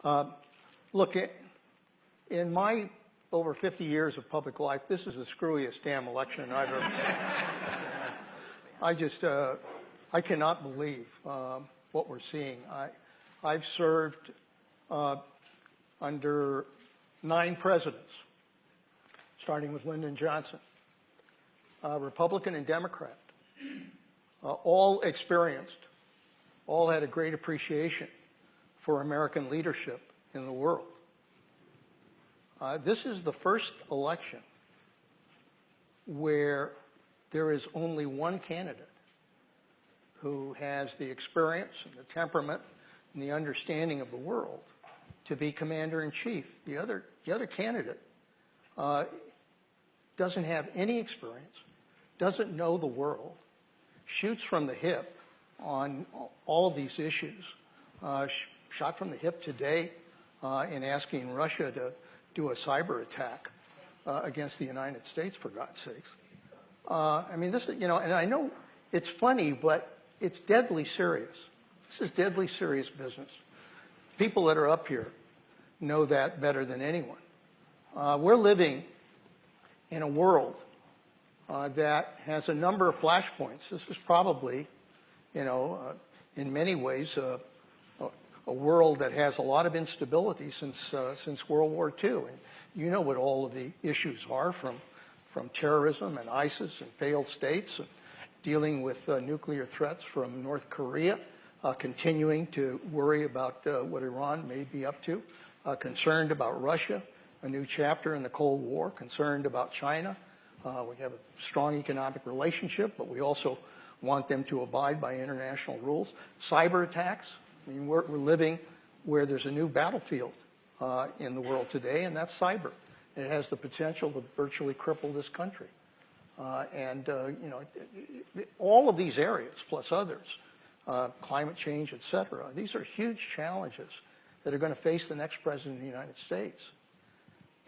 Look, in my over 50 years of public life, this is the screwiest damn election I've ever seen. I cannot believe what we're seeing. I've served under 9 presidents, starting with Lyndon Johnson, Republican and Democrat, all experienced, all had a great appreciation for American leadership in the world. This is the first election where there is only one candidate who has the experience and the temperament and the understanding of the world to be commander-in-chief. The other candidate doesn't have any experience, doesn't know the world, shoots from the hip on all of these issues. Shot from the hip today in asking Russia to do a cyber attack against the United States, for God's sakes. I mean, this is, and I know it's funny, but it's deadly serious. This is deadly serious business. People that are up here know that better than anyone. We're living in a world that has a number of flashpoints. This is probably, in many ways, a world that has a lot of instability since World War II. And you know what all of the issues are, from terrorism and ISIS and failed states, and dealing with nuclear threats from North Korea, continuing to worry about what Iran may be up to, concerned about Russia, a new chapter in the Cold War, concerned about China. We have a strong economic relationship, but we also want them to abide by international rules. Cyber attacks. I mean, we're living where there's a new battlefield in the world today, and that's cyber. It has the potential to virtually cripple this country. All of these areas, plus others, climate change, et cetera, these are huge challenges that are going to face the next president of the United States.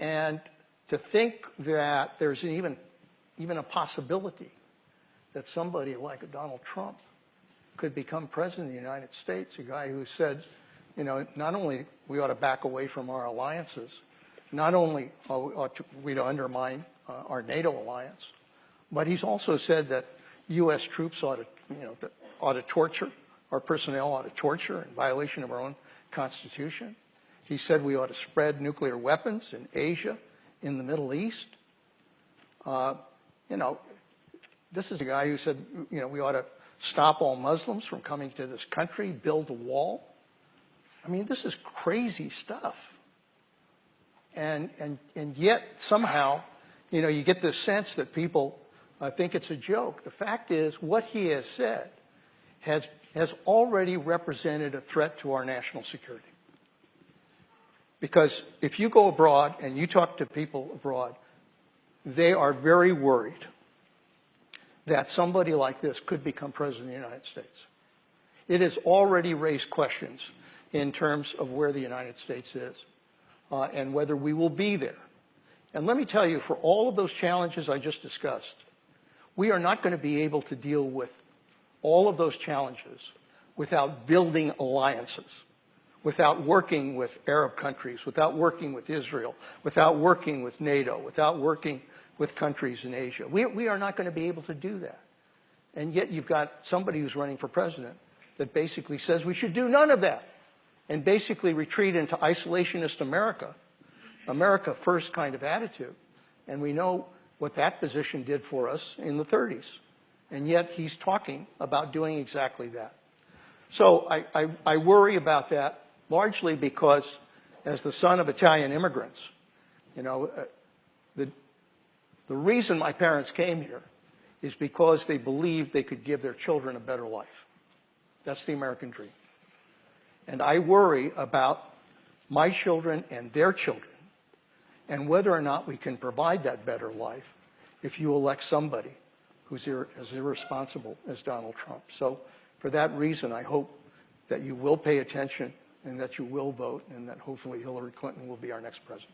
And to think that there's even a possibility that somebody like Donald Trump could become president of the United States, a guy who said, not only we ought to back away from our alliances, not only ought we to undermine our NATO alliance, but he's also said that U.S. troops ought to torture, our personnel ought to torture in violation of our own Constitution. He said we ought to spread nuclear weapons in Asia, in the Middle East. This is a guy who said, we ought to stop all Muslims from coming to this country, build a wall. I mean, this is crazy stuff. And yet somehow, you get this sense that people think it's a joke. The fact is, what he has said has already represented a threat to our national security. Because if you go abroad and you talk to people abroad, they are very worried that somebody like this could become president of the United States. It has already raised questions in terms of where the United States is and whether we will be there. And let me tell you, for all of those challenges I just discussed, we are not going to be able to deal with all of those challenges without building alliances, without working with Arab countries, without working with Israel, without working with NATO, without working with countries in Asia. We are not going to be able to do that. And yet you've got somebody who's running for president that basically says we should do none of that and basically retreat into isolationist America first kind of attitude. And we know what that position did for us in the 30s. And yet he's talking about doing exactly that. So I worry about that largely because, as the son of Italian immigrants, the reason my parents came here is because they believed they could give their children a better life. That's the American dream. And I worry about my children and their children and whether or not we can provide that better life if you elect somebody who's as irresponsible as Donald Trump. So for that reason, I hope that you will pay attention and that you will vote and that hopefully Hillary Clinton will be our next president.